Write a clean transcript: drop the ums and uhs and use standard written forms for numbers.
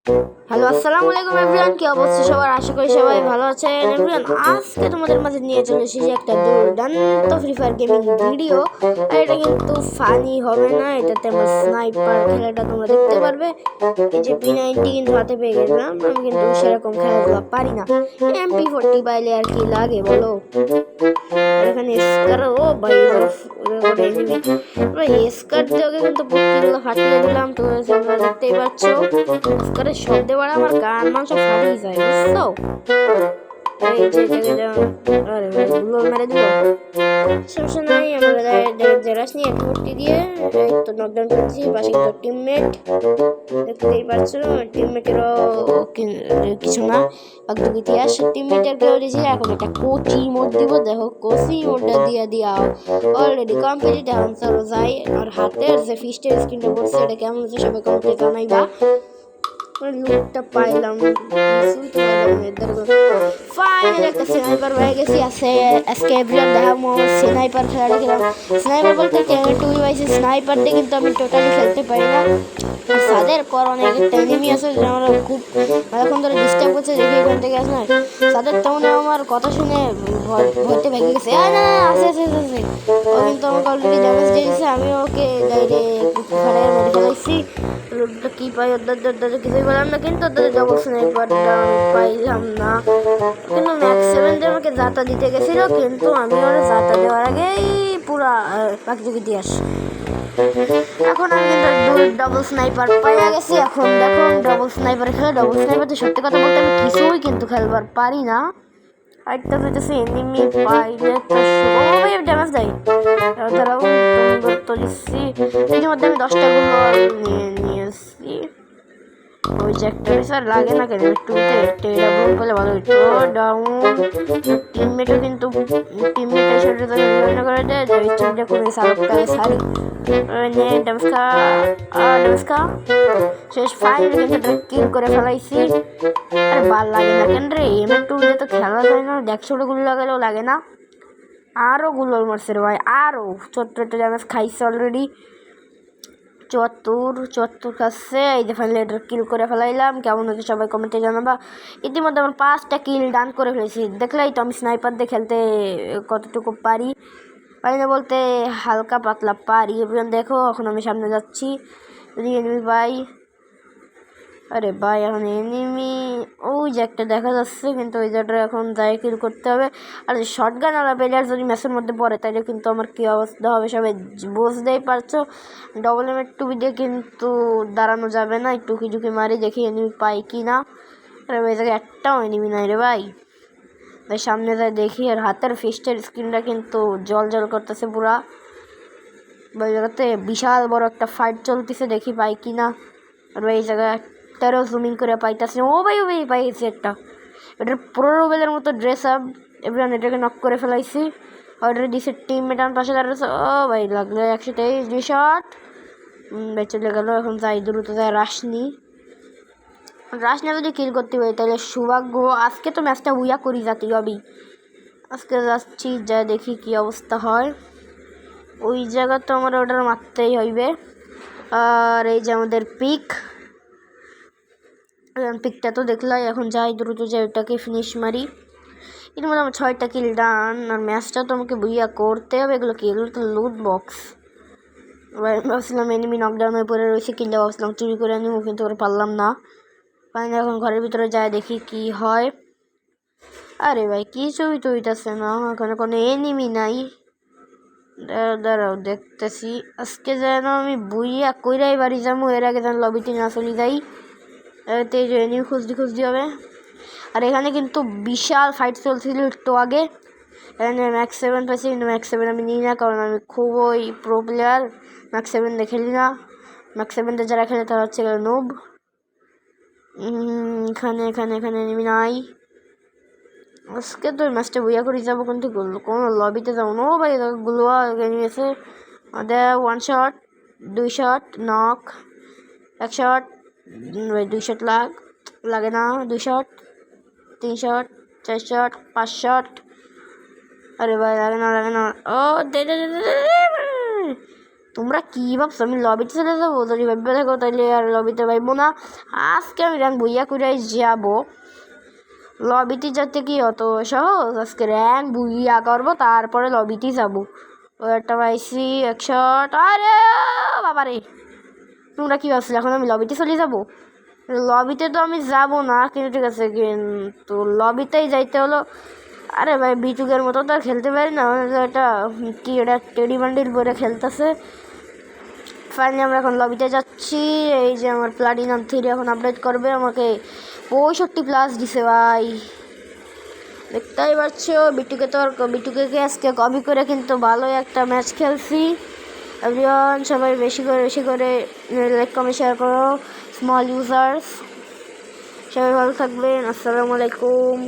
Hello, আসসালামু আলাইকুম everyone. কি অবস্থা সবার? আশা করি সবাই ভালো আছেন। এভরিওয়ান, আজকে তোমাদের মাঝে নিয়ে চলে এসেছি একটা দুর্দান্ত ফ্রি ফায়ার গেমিং ভিডিও। আর এটা কিন্তু ফানি হবে না, এটাতে আমার স্নাইপার খেলাটা তোমরা দেখতে পারবে। এই যে P90 কিন্তু হাতে পেয়ে গেলাম, আমি কিন্তু সেরকম খেলাধুলা পারি না। MP40 পাইলে আর কি লাগে বলো। এখানে স্কার, ও ভাই ভাই স্কার দিয়ে ওকে কিন্তু পুটকিগুলো ফাটিয়ে দিলাম। তোমরা দেখতেই পাচ্ছ স্কারের শব্দে বাড়া আমার কান মাংস ফাটিয়ে যায়, বুঝছো? এই যে আরে ভাই গুলো মেরে দিল, সমস্যা নাই। আমরা জেরাস নিয়ে একটি দিয়ে এই তো নকডাউন করেছি। পাশে কিন্তু টিমমেট দেখতেই পাচ্ছ, টিমমেটেরও কিছু না, একদম ইতিহাস। টিমমেটের কেউ দিয়েছে। এখন একটা কোচি মোড দিব, দেখো কোচি মোডটা দিয়ে দিয়া অলরেডি কমপ্লিট। এখন চলো যাই, আর হাতের যে ফিস্টের স্ক্রিনটা পড়ছে এটা কেমন হচ্ছে সবাই কমেন্টে জানাইবা। লুকটা পাইলাম, ফাইনালি একটা স্নাইপার হয়ে গেছি। আজকে এভরিওয়ান দেখাবো স্নাইপার খেলাটা খেলাম। স্নাইপার বলতে টুই পাইছি, স্নাইপার দিয়ে কিন্তু আমি টোটালি খেলতে পারি না। আর সাদের পর অনেক একটা এনিমি আছে যে আমার খুব এখন ধরে ডিস্টার্ব করছে, দেখি এখান থেকে আসে না। সাদের তেমন আমার কথা শুনে ভয়তে ভেঙে গেছে। না আছে আছে আছে, ও কিন্তু আমাকে অলরেডি ড্যামেজ দিয়েছে। আমি ওকে ডাইরেক্ট ফাটাই মেরে ফেলাইছি। লুটটা কি পাই ওদের কিছুই পেলাম না, কিন্তু ওদের ডবল স্নাইপারটা আমি পাইলাম না। কিন্তু ম্যাক্স 7 দিয়ে আমাকে জাতা দিতে গেছিল, কিন্তু আমি ওরা জাতা দেওয়ার আগেই পুরা প্রাকৃতিক ইতিহাস। এখন আমি কিন্তু ডবল স্নাইপার পাইয়া গেছি। এখন দেখো ডবল স্নাইপার খেলে, ডবল স্নাইপারতে সত্যি কথা বলতে আমি কিছুই কিন্তু খেলবার পারি না। আরেকটা হইতেছে এনিমি পাইলে তো সবাই ড্যামেজ দেয়। তারাও তো দিচ্ছি, ইতিমধ্যে আমি 10টা গুলো নিয়ে নিয়েছি। ওই যে একটা স্যার লাগে না কেন একটু ডাউন পেলে ভালো হইতো। ডাউন টিমমেটও কিন্তু টিমমেটের সাথে বিভিন্ন করে দেয় যে টিমটা কোনো সারকারে সারি ডেমস্কা শেষ ফাইনালি কিন্তু কিল করে ফেলাইছি। আরে ভাল লাগে না কেন রে, M2 দিয়ে তো খেলা যায় না। 100 গুলো লাগালেও লাগে না। আরও গুলো মারছে রে ভাই, আরও ছোট্ট একটা ড্যামেজ খাইছে অলরেডি। 74 কাছে এই যে ফাইনালি এটা কিল করে ফেলাইলাম। কেমন হচ্ছে সবাই কমেন্টে জানাবা। ইতিমধ্যে আমার 5টা কিল ডান করে ফেলেছি। দেখলেই তো আমি স্নাইপার দিয়ে খেলতে কতটুকু পারি। পারি না বলতে হালকা পাতলা পারি। এবার দেখো এখন আমি সামনে যাচ্ছি, যদি এনিমি পাই। আরে ভাই এখন এনিমি ওই যে একটা দেখা যাচ্ছে, কিন্তু ওই জায়গাটা এখন যাই কিল করতে হবে। আর শটগান আলা প্লেয়ার যদি ম্যাচের মধ্যে পড়ে তাহলে কিন্তু আমার কী অবস্থা হবে সবাই বুঝতেই পারছো। ডবল M2 দিয়ে কিন্তু দাঁড়ানো যাবে না, একটু ঝুঁকি মারি দেখি এনিমি পাই কি না। আরে ওই জায়গায় একটাও এনিমি নাই রে ভাই। ভাই সামনে যাই দেখি, আর হাতের ফিস্টের স্ক্রিনটা কিন্তু জল জল করতেছে পুরা। ওই জায়গাতে বিশাল বড় একটা ফাইট চলতেছে, দেখি পাই কি না। আর এই জায়গায় একটারও জুমিং করে পাইতেছে। ও ভাই পাইছি একটা, এটার পুরো রোবেলের মতো ড্রেস আপ। এবার এটাকে নক করে ফেলাইছি। অর্ডার দিছে টিমমেট আমার পাশে দাঁড়াচ্ছে। ও ভাই লাগলো 123 2 শট। ভাই চলে গেল। এখন যাই দ্রুত যাই রাশ নিয়ে যদি কিল করতে হয় তাহলে সৌভাগ্য। আজকে তো ম্যাচটা উইয়া করি যাতে হবেই। আজকে যাচ্ছি, যা দেখি কি অবস্থা হয়। ওই জায়গা তো আমার অর্ডার মারতেই হইবে। আর এই যে আমাদের পিকটা তো দেখলাই, এখন যাই দ্রুত যাই ওটাকে ফিনিশ মারি। এর মধ্যে আমার 6টা কিল ডান। আর ম্যাচটা তো আমাকে বুইয়া করতে হবে। এগুলো কি, এগুলো তো লুট বক্স। ভাবছিলাম এনিমি নকডাউন হয়ে পড়ে রয়েছে, কিনলে ভাবছিলাম চুরি করে আনিব, কিন্তু ওরা পারলাম না। ফাইনালি এখন ঘরের ভিতরে যাই দেখি কি হয়। আরে ভাই কি ছবি তো হইতাছে না, এখানে কোনো এনিমি নাই। দাঁড়াও দেখতেছি। আজকে যেন আমি বুইয়া কইরাই বাড়ি যাবো, এর আগে যেন লবিতে না চলে যাই। এতে এনিমি খুঁজতে হবে। আর এখানে কিন্তু বিশাল ফাইট চলছিল একটু আগে। এখানে ম্যাক্স 7 পাইছি, কিন্তু ম্যাক্স 7 আমি নিই না, কারণ আমি খুবই প্রো প্লেয়ার। ম্যাক্স 7 দিয়ে খেলি না। ম্যাক্স 7 দিয়ে যারা খেলে তারা হচ্ছে নুব। এখানে এনিমি নাই। আজকে তো ম্যাচটা বইয়া করে যাবো, কিন্তু কোনো লবিতে যাবো না। ও ভাই গুলোয়া এনিমি আছে। আমাদের 1 শট 2 শট নক, 1 শট ভাই 2 শট লাগে না, 2 শট 3 শট 4 শট 5 শট। আরে ভাই লাগে না। ও তোমরা কী ভাবছো আমি লবিতে চলে যাবো? যদি ভাববে থাকো তাহলে আর লবিতে পাইবো না। আজকে আমি র্যাঙ্ক বুইয়া করে যাবো। লবিতে যেতে কি অত সহজ? আজকে র্যাঙ্ক বুইয়া করবো, তারপরে লবিতে যাবো। ও একটা পাইছি 100। আরে বাবা রে, তোমরা কী ভাবছিলে এখন আমি লবিতে চলে যাবো? লবিতে তো আমি যাবো না, কিন্তু ঠিক আছে, কিন্তু লবিতেই যাইতে হলো। আরে ভাই বিটুকের মতো তো আর খেলতে পারি না, এটা কি এটা টেডি বান্ডিল পরে খেলতেছে। ফাইনালি আমরা এখন লবিতে যাচ্ছি। এই যে আমার প্লাটিনাম 3 এখন আপডেট করবে, আমাকে 65+ দিছে ভাই, দেখতেই পাচ্ছ। বিটুকে আজকে কপি করে কিন্তু ভালোই একটা ম্যাচ খেলছি। এভরিওয়ান সবাই বেশি করে লাইক কমেন্ট শেয়ার করো, স্মল ইউজার্স। সবাই ভালো থাকবেন, আসসালামু আলাইকুম।